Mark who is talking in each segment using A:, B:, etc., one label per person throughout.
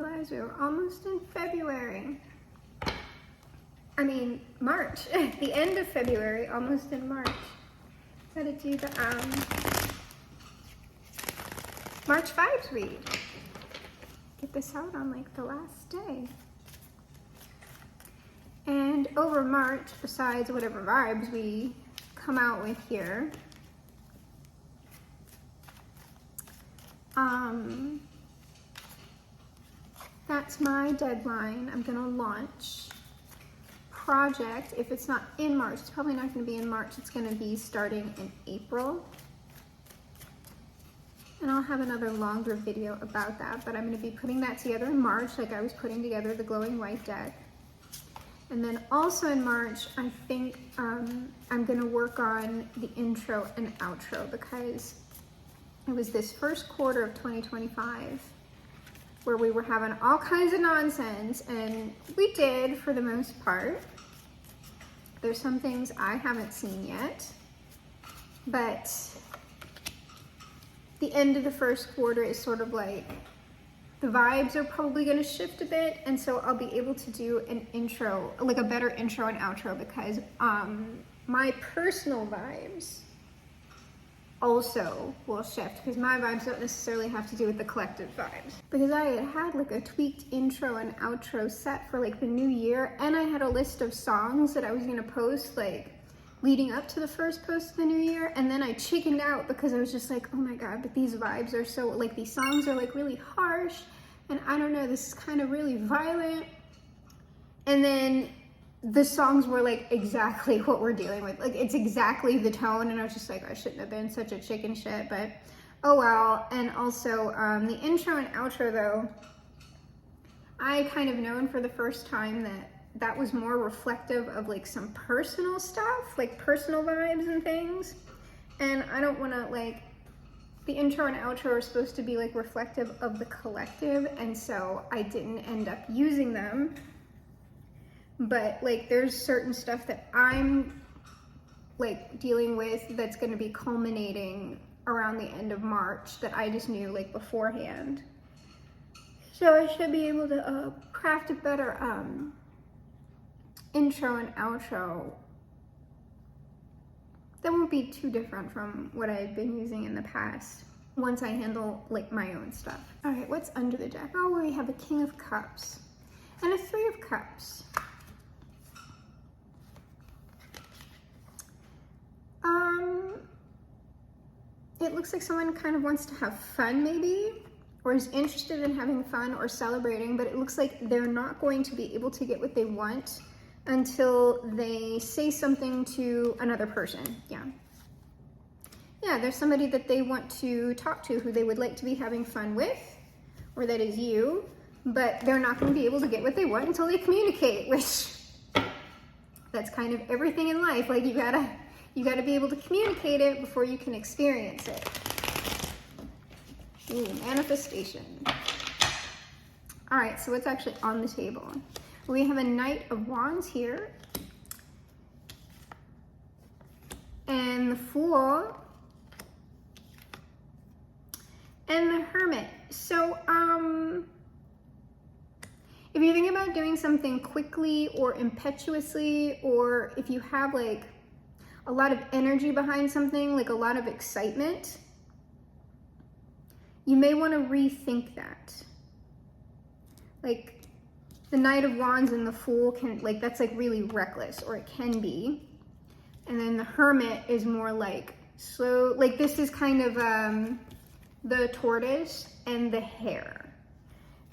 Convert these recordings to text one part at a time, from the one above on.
A: realize we were almost in February. I mean, March. The end of February, almost in March. Gotta do the March 5's read. Get this out on like the last day. And over March, besides whatever vibes we come out with here, that's my deadline. I'm gonna launch project. If it's not in March, it's probably not gonna be in March. It's gonna be starting in April. And I'll have another longer video about that, but I'm gonna be putting that together in March, like I was putting together the glowing white deck. And then also in March, I think I'm gonna work on the intro and outro, because it was this first quarter of 2025 where we were having all kinds of nonsense, and we did for the most part. There's some things I haven't seen yet, but the end of the first quarter is sort of like, the vibes are probably gonna shift a bit, and so I'll be able to do an intro, like a better intro and outro, because my personal vibes also will shift, because my vibes don't necessarily have to do with the collective vibes. Because I had like a tweaked intro and outro set for like the new year, and I had a list of songs that I was gonna post like leading up to the first post of the new year, and then I chickened out because I was just like, oh my god, but these vibes are so, like these songs are like really harsh, and I don't know, this is kind of really violent. And then the songs were like exactly what we're dealing with. Like it's exactly the tone, and I was just like, I shouldn't have been such a chicken shit, but oh well. And also the intro and outro though, I kind of known for the first time that was more reflective of like some personal stuff, like personal vibes and things. And I don't wanna like, the intro and outro are supposed to be like reflective of the collective, and so I didn't end up using them. But like there's certain stuff that I'm like dealing with that's gonna be culminating around the end of March that I just knew like beforehand. So I should be able to craft a better intro and outro that won't be too different from what I've been using in the past once I handle like my own stuff. All right, what's under the deck? Oh, we have a King of Cups and a Three of Cups. It looks like someone kind of wants to have fun maybe, or is interested in having fun or celebrating, but it looks like they're not going to be able to get what they want until they say something to another person. Yeah, there's somebody that they want to talk to who they would like to be having fun with, or that is you, but they're not going to be able to get what they want until they communicate, which that's kind of everything in life. Like you gotta be able to communicate it before you can experience it. Ooh, manifestation. All right, so what's actually on the table? We have a Knight of Wands here, and the Fool, and the Hermit. So, if you're thinking about doing something quickly or impetuously, or if you have like a lot of energy behind something, like a lot of excitement, you may want to rethink that. Like the Knight of Wands and the Fool can, like, that's like really reckless, or it can be. And then the Hermit is more like slow, like this is kind of the tortoise and the hare.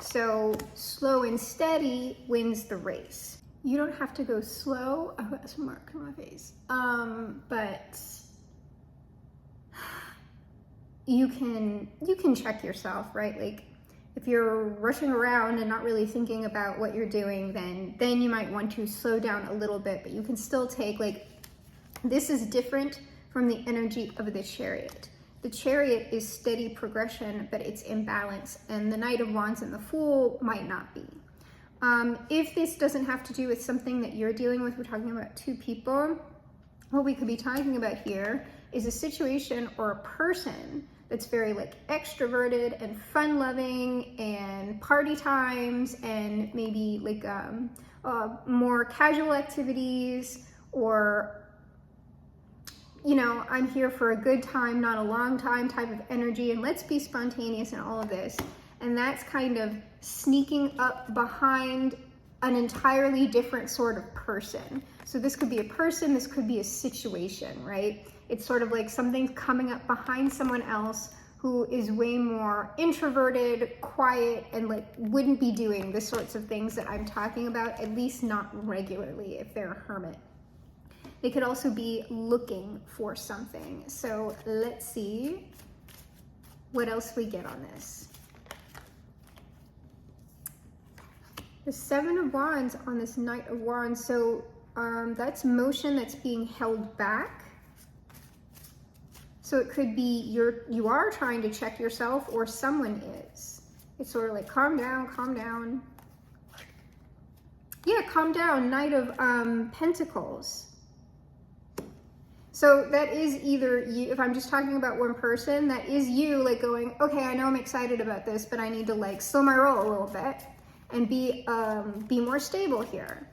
A: So slow and steady wins the race. You don't have to go slow. Oh, that's a mark on my face. But you can check yourself, right? Like if you're rushing around and not really thinking about what you're doing, then you might want to slow down a little bit, but you can still take, like, this is different from the energy of the Chariot. The Chariot is steady progression, but it's imbalance, and the Knight of Wands and the Fool might not be. If this doesn't have to do with something that you're dealing with, we're talking about two people, what we could be talking about here is a situation or a person that's very like extroverted and fun-loving and party times and maybe like more casual activities, or, you know, I'm here for a good time, not a long time type of energy, and let's be spontaneous in all of this. And that's kind of sneaking up behind an entirely different sort of person. So this could be a person, this could be a situation, right? It's sort of like something's coming up behind someone else who is way more introverted, quiet, and like wouldn't be doing the sorts of things that I'm talking about, at least not regularly if they're a hermit. They could also be looking for something. So let's see what else we get on this. The Seven of Wands on this Knight of Wands. So that's motion that's being held back. So it could be you are trying to check yourself, or someone is. It's sort of like, calm down, calm down. Yeah, calm down, Knight of Pentacles. So that is either you, if I'm just talking about one person, that is you like going, okay, I know I'm excited about this, but I need to like slow my roll a little bit and be more stable here.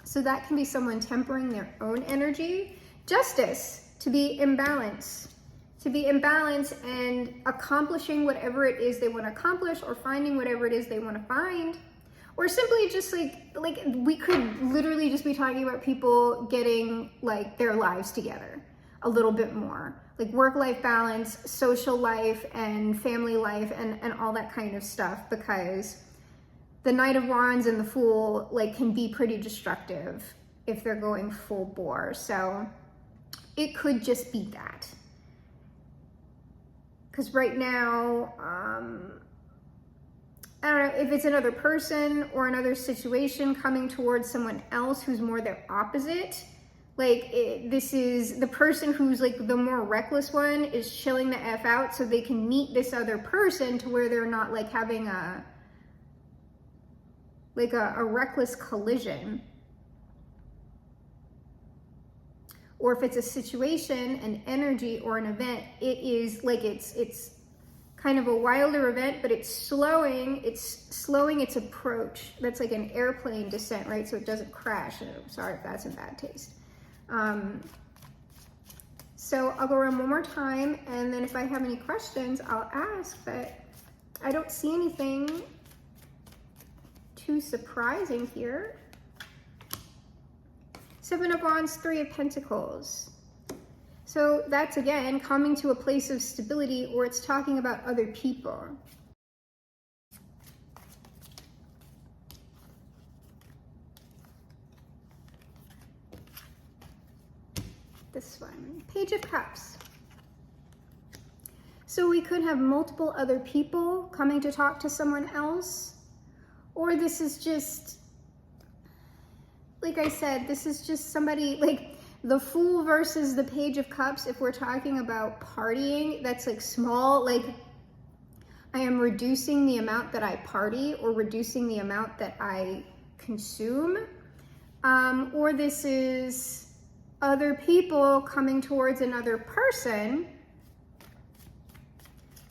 A: So that can be someone tempering their own energy. Justice, to be in balance. To be in balance and accomplishing whatever it is they want to accomplish, or finding whatever it is they want to find. Or simply just like we could literally just be talking about people getting like their lives together a little bit more. Like work-life balance, social life, and family life, and all that kind of stuff, because the Knight of Wands and the Fool like can be pretty destructive if they're going full bore. So it could just be that. Because right now, I don't know if it's another person or another situation coming towards someone else who's more their opposite. Like this is the person who's like the more reckless one is chilling the F out so they can meet this other person to where they're not like having a reckless collision. Or if it's a situation, an energy, or an event, it is like it's kind of a wilder event, but it's slowing its approach. That's like an airplane descent, right? So it doesn't crash. And I'm sorry if that's in bad taste. So I'll go around one more time, and then if I have any questions, I'll ask, but I don't see anything too surprising here. Seven of Wands, Three of Pentacles. So that's, again, coming to a place of stability, or it's talking about other people. This one, Page of Cups. So we could have multiple other people coming to talk to someone else, or this is just, like I said, this is just somebody, like the Fool versus the Page of Cups. If we're talking about partying, that's like small, like I am reducing the amount that I party, or reducing the amount that I consume. Or this is other people coming towards another person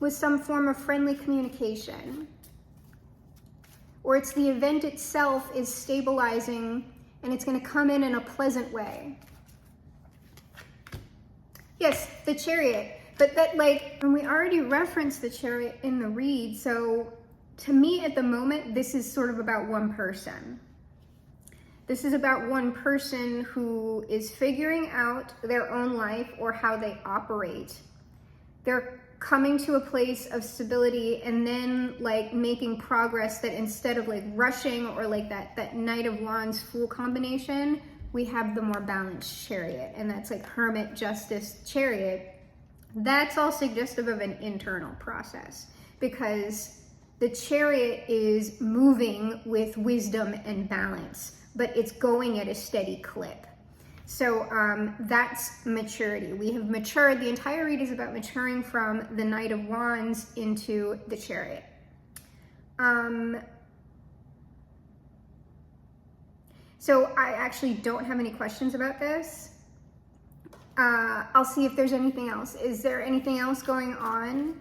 A: with some form of friendly communication. Or it's the event itself is stabilizing and it's going to come in a pleasant way. Yes, the Chariot. But that, like, and we already referenced the Chariot in the read, so to me at the moment, this is sort of about one person. This is about one person who is figuring out their own life or how they operate. They're coming to a place of stability and then like making progress, that instead of like rushing or like that Knight of Wands Fool combination, we have the more balanced Chariot, and that's like Hermit, Justice, Chariot. That's all suggestive of an internal process, because the Chariot is moving with wisdom and balance, but it's going at a steady clip. So that's maturity. We have matured. The entire read is about maturing from the Knight of Wands into the Chariot. So I actually don't have any questions about this. I'll see if there's anything else. Is there anything else going on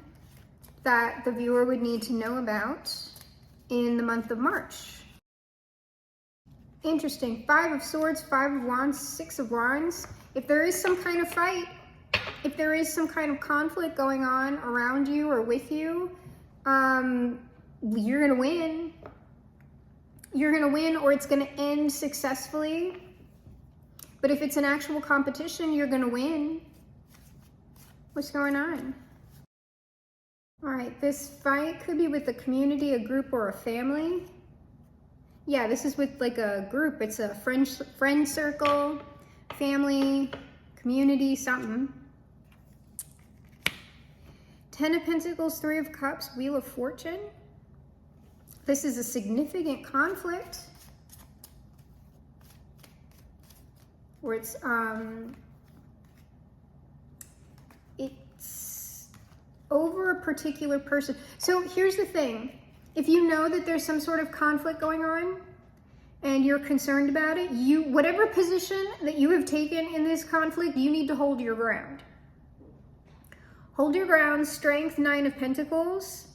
A: that the viewer would need to know about? in the month of March. Interesting. 5 of Swords, 5 of Wands, 6 of Wands. If there is some kind of fight, if there is some kind of conflict going on around you or with you, you're gonna win. You're gonna win, or it's gonna end successfully. But if it's an actual competition, you're gonna win. What's going on? All right, this fight could be with a community, a group, or a family. Yeah, this is with like a group. It's a friend circle, family, community, something. 10 of Pentacles, 3 of Cups, Wheel of Fortune. This is a significant conflict. Where it's over a particular person. So here's the thing. If you know that there's some sort of conflict going on and you're concerned about it, whatever position that you have taken in this conflict, you need to hold your ground. Hold your ground. Strength, 9 of Pentacles.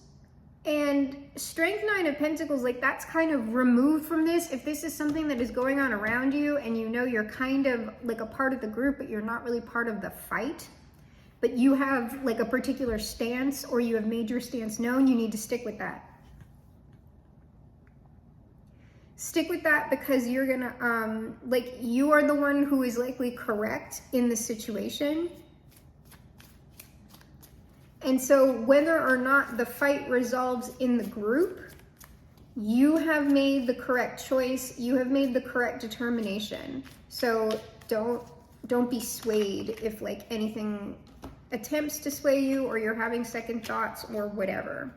A: And Strength, 9 of Pentacles, like that's kind of removed from this. If this is something that is going on around you and you know you're kind of like a part of the group, but you're not really part of the fight, but you have like a particular stance or you have made your stance known, you need to stick with that. Stick with that because you're gonna, like you are the one who is likely correct in the situation. And so whether or not the fight resolves in the group, you have made the correct choice. You have made the correct determination. So don't be swayed if like anything attempts to sway you or you're having second thoughts or whatever.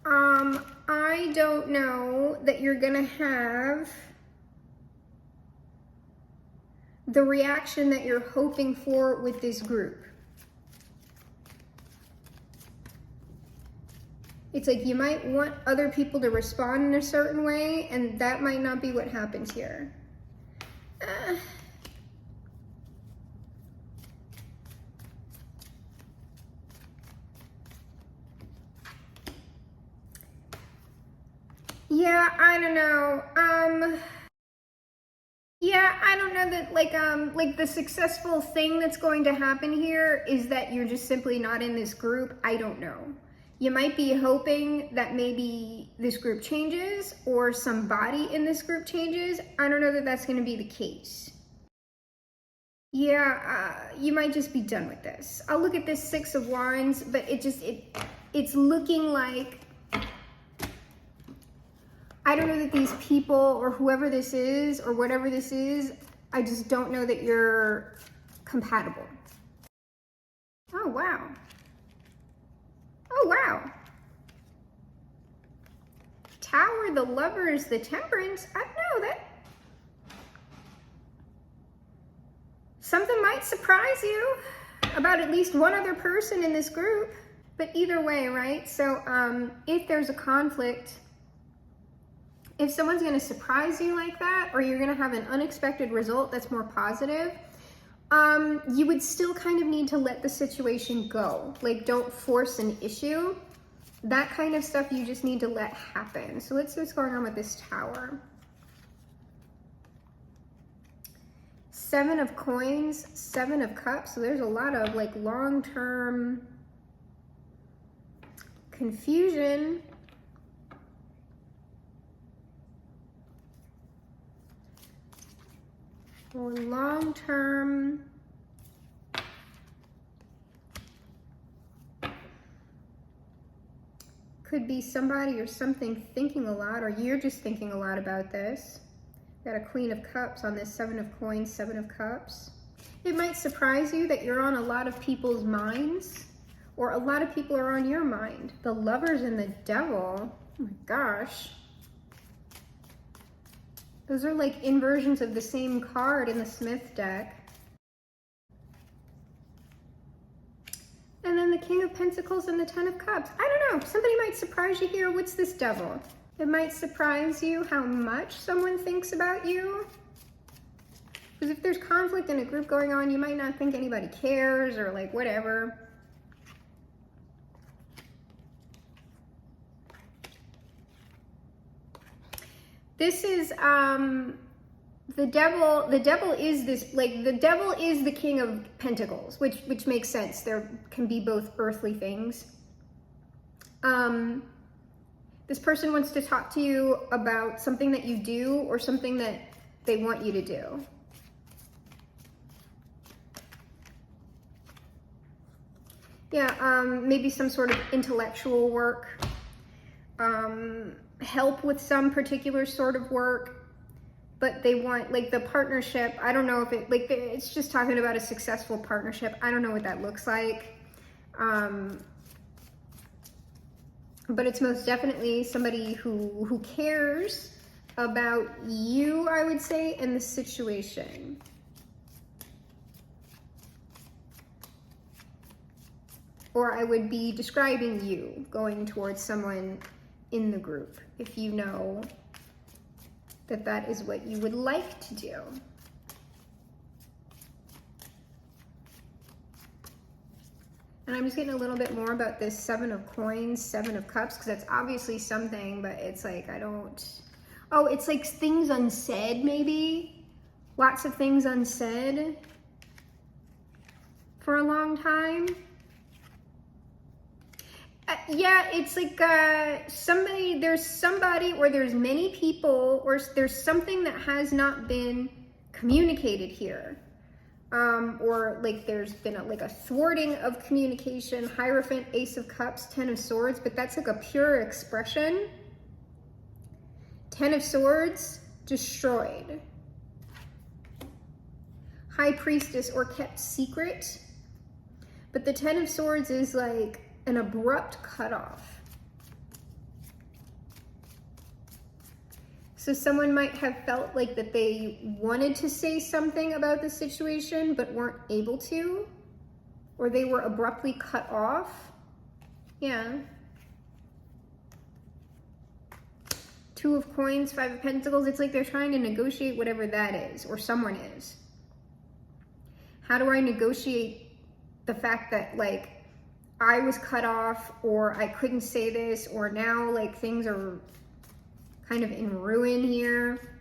A: I don't know that you're gonna have the reaction that you're hoping for with this group. It's like you might want other people to respond in a certain way, and that might not be what happens here. Yeah, I don't know. Yeah, I don't know that like the successful thing that's going to happen here is that you're just simply not in this group. I don't know. You might be hoping that maybe this group changes or somebody in this group changes. I don't know that that's going to be the case. Yeah, you might just be done with this. I'll look at this 6 of Wands, but it's looking like, I don't know that these people or whoever this is or whatever this is, I just don't know that you're compatible. Oh, wow. Oh, wow. Tower, the Lovers, the Temperance. I don't know that. Something might surprise you about at least one other person in this group. But either way, right? So if there's a conflict, if someone's going to surprise you like that, or you're going to have an unexpected result that's more positive, you would still kind of need to let the situation go. Like, don't force an issue. That kind of stuff you just need to let happen. So let's see what's going on with this Tower. 7 of Coins, 7 of Cups. So there's a lot of like long-term confusion. Or long-term could be somebody or something thinking a lot, or you're just thinking a lot about this. Got a Queen of Cups on this 7 of Coins, 7 of Cups. It might surprise you that you're on a lot of people's minds, or a lot of people are on your mind. The Lovers and the Devil, oh my gosh. Those are like inversions of the same card in the Smith deck. And then the King of Pentacles and the 10 of Cups. I don't know, somebody might surprise you here. What's this Devil? It might surprise you how much someone thinks about you. Because if there's conflict in a group going on, you might not think anybody cares or like whatever. This is the devil is this, like, the devil is the king of pentacles, which makes sense. There can be both earthly things. This person wants to talk to you about something that you do or something that they want you to do. Yeah, maybe some sort of intellectual work, help with some particular sort of work, but they want, like, the partnership. I don't know if it, like, it's just talking about a successful partnership. I don't know what that looks like. But it's most definitely somebody who cares about you, I would say, in the situation. Or I would be describing you going towards someone in the group, if you know that that is what you would like to do. And I'm just getting a little bit more about this Seven of Coins, Seven of Cups, because that's obviously something, but it's like, I don't... Oh, it's like things unsaid, maybe? Lots of things unsaid for a long time. Yeah, it's like there's somebody, or there's many people, or there's something that has not been communicated here. Or like there's been a thwarting of communication. Hierophant, Ace of Cups, Ten of Swords, but that's like a pure expression. Ten of Swords, destroyed. High Priestess, or kept secret. But the Ten of Swords is like an abrupt cutoff. So someone might have felt like that they wanted to say something about the situation but weren't able to, or they were abruptly cut off. Yeah. Two of Coins, Five of Pentacles. It's like they're trying to negotiate whatever that is, or someone is. How do I negotiate the fact that, like, I was cut off, or I couldn't say this, or now, like, things are kind of in ruin here?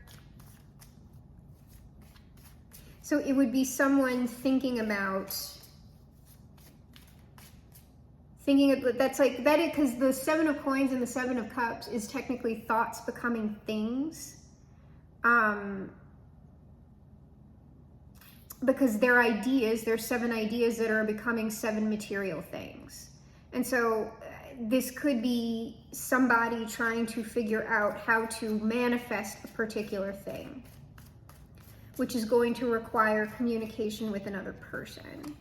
A: So it would be someone thinking about, that's like, that is, because the Seven of Coins and the Seven of Cups is technically thoughts becoming things. Because they're ideas, they're seven ideas that are becoming seven material things. And so this could be somebody trying to figure out how to manifest a particular thing, which is going to require communication with another person.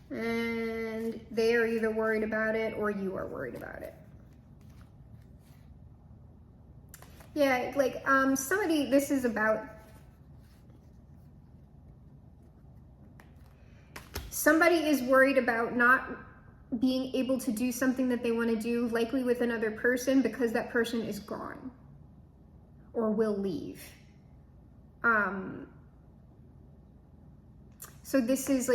A: And they are either worried about it or you are worried about it. Yeah, like somebody, this is about somebody is worried about not being able to do something that they want to do, likely with another person, because that person is gone or will leave. So this is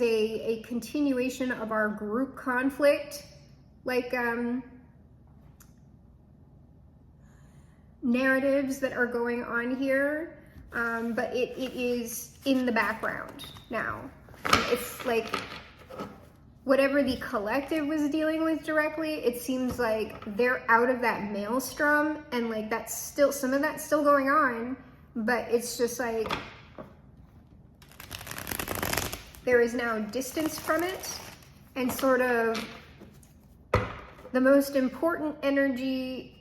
A: a continuation of our group conflict, like narratives that are going on here, but it is in the background now. It's like whatever the collective was dealing with directly, it seems like they're out of that maelstrom, and like that's still, some of that's still going on, but it's just like there is now distance from it, and sort of the most important energy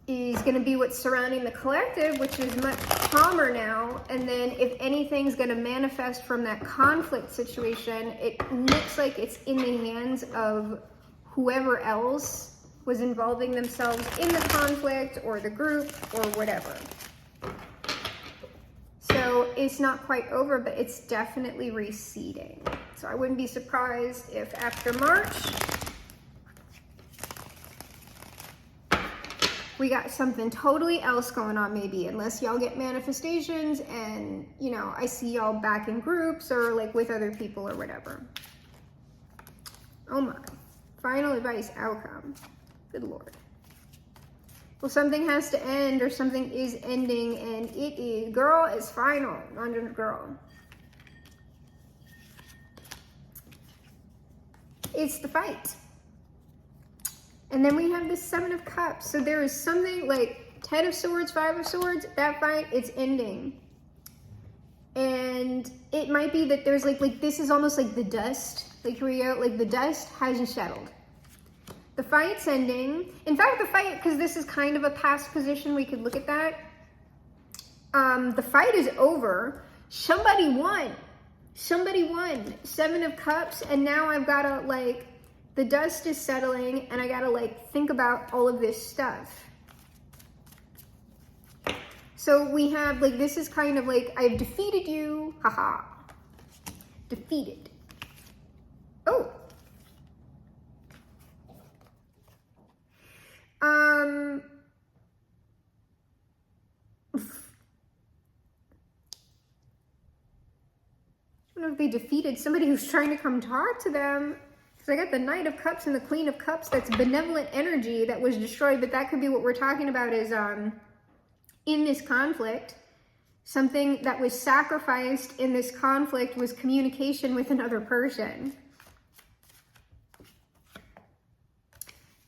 A: is going to be what's surrounding the collective, which is much calmer now. And then if anything's going to manifest from that conflict situation, it looks like it's in the hands of whoever else was involving themselves in the conflict or the group or whatever. So it's not quite over, but it's definitely receding. So I wouldn't be surprised if after March, we got something totally else going on, maybe, unless y'all get manifestations and, you know, I see y'all back in groups or like with other people or whatever. Oh my. Final advice, outcome. Good Lord. Well, something has to end, or something is ending, and it is, girl, it's final. London girl. It's the fight. And then we have the Seven of Cups. So there is something like 10 of Swords, 5 of Swords, that fight, it's ending. And it might be that there's like this is almost like the dust. Like here we go, like the dust hasn't settled. The fight's ending. In fact, the fight, because this is kind of a past position, we could look at that. The fight is over. Somebody won. Somebody won. 7 of Cups, and now I've got to like, the dust is settling, and I got to like think about all of this stuff. So we have like, this is kind of like, I've defeated you. Haha. Defeated. Oh. I don't know if they defeated somebody who's trying to come talk to them. Because I got the Knight of Cups and the Queen of Cups. That's benevolent energy that was destroyed. But that could be what we're talking about is in this conflict. Something that was sacrificed in this conflict was communication with another person.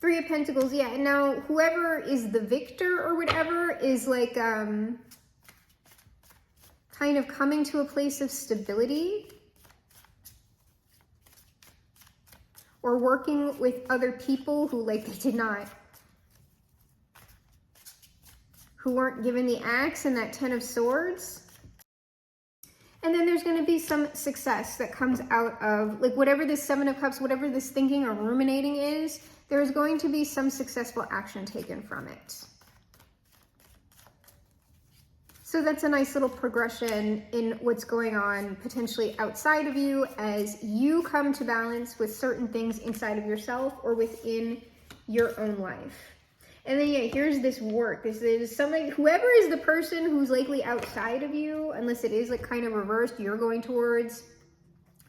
A: 3 of Pentacles, yeah. And now whoever is the victor or whatever is like kind of coming to a place of stability, or working with other people who like who weren't given the axe and that 10 of Swords. And then there's going to be some success that comes out of like whatever this 7 of Cups, whatever this thinking or ruminating is, there's going to be some successful action taken from it. So that's a nice little progression in what's going on potentially outside of you as you come to balance with certain things inside of yourself or within your own life. And then, yeah, here's this work. This is something, whoever is the person who's likely outside of you, unless it is like kind of reversed, you're going towards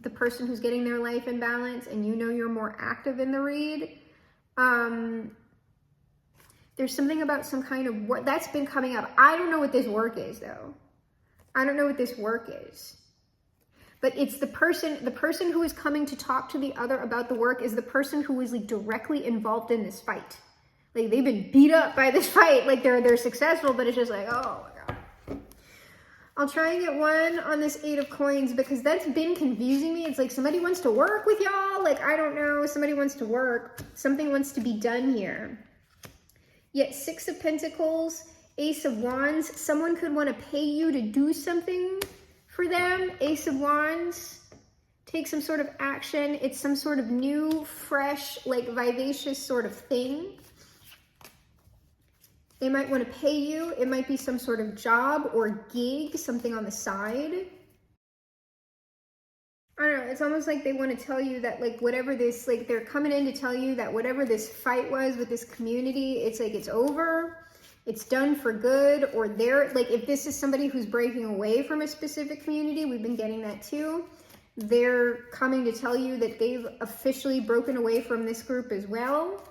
A: the person who's getting their life in balance and you know you're more active in the read. There's something about some kind of work that's been coming up. I don't know what this work is though. I don't know what this work is. But it's the person who is coming to talk to the other about the work is the person who is like directly involved in this fight. Like they've been beat up by this fight. Like they're successful, but it's just like, oh my God. I'll try and get one on this 8 of Coins because that's been confusing me. It's like somebody wants to work with y'all. Like, I don't know. Somebody wants to work. Something wants to be done here. Yet 6 of Pentacles, Ace of Wands. Someone could want to pay you to do something for them. Ace of Wands. Take some sort of action. It's some sort of new, fresh, like vivacious sort of thing. They might want to pay you. It might be some sort of job or gig, something on the side. I don't know, it's almost like they want to tell you that like whatever this, like they're coming in to tell you that whatever this fight was with this community, it's like it's over, it's done for good, or they're like, if this is somebody who's breaking away from a specific community, we've been getting that too, they're coming to tell you that they've officially broken away from this group as well.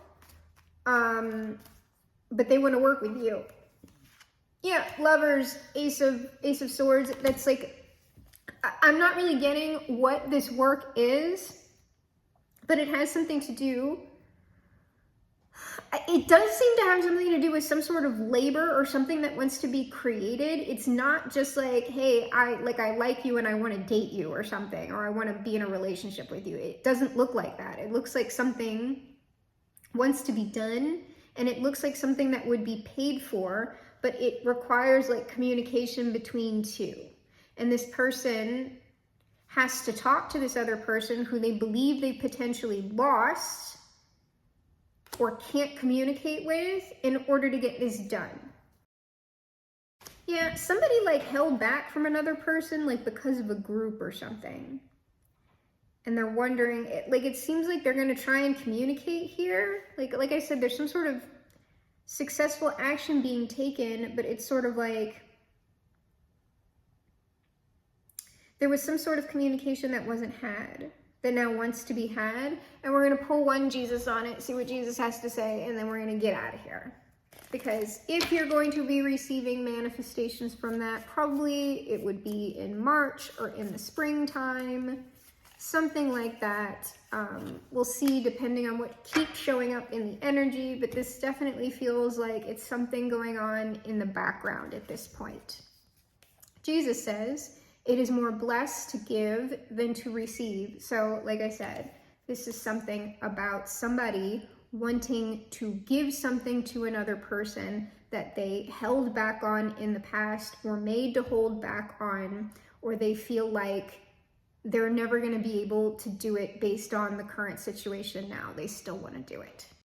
A: But they want to work with you. Yeah, Lovers, Ace of Swords, that's like, I'm not really getting what this work is, but it has something to do. It does seem to have something to do with some sort of labor or something that wants to be created. It's not just like, hey, I like you and I want to date you or something, or I want to be in a relationship with you. It doesn't look like that. It looks like something wants to be done, and it looks like something that would be paid for, but it requires like communication between two. And this person has to talk to this other person who they believe they potentially lost or can't communicate with in order to get this done. Yeah, somebody like held back from another person like because of a group or something. And they're wondering, like it seems like they're going to try and communicate here. Like I said, there's some sort of successful action being taken, but it's sort of like there was some sort of communication that wasn't had, that now wants to be had. And we're going to pull one Jesus on it, see what Jesus has to say, and then we're going to get out of here. Because if you're going to be receiving manifestations from that, probably it would be in March or in the springtime, something like that. We'll see depending on what keeps showing up in the energy, but this definitely feels like it's something going on in the background at this point. Jesus says, it is more blessed to give than to receive. So like I said, this is something about somebody wanting to give something to another person that they held back on in the past or made to hold back on, or they feel like they're never going to be able to do it based on the current situation now. They still want to do it.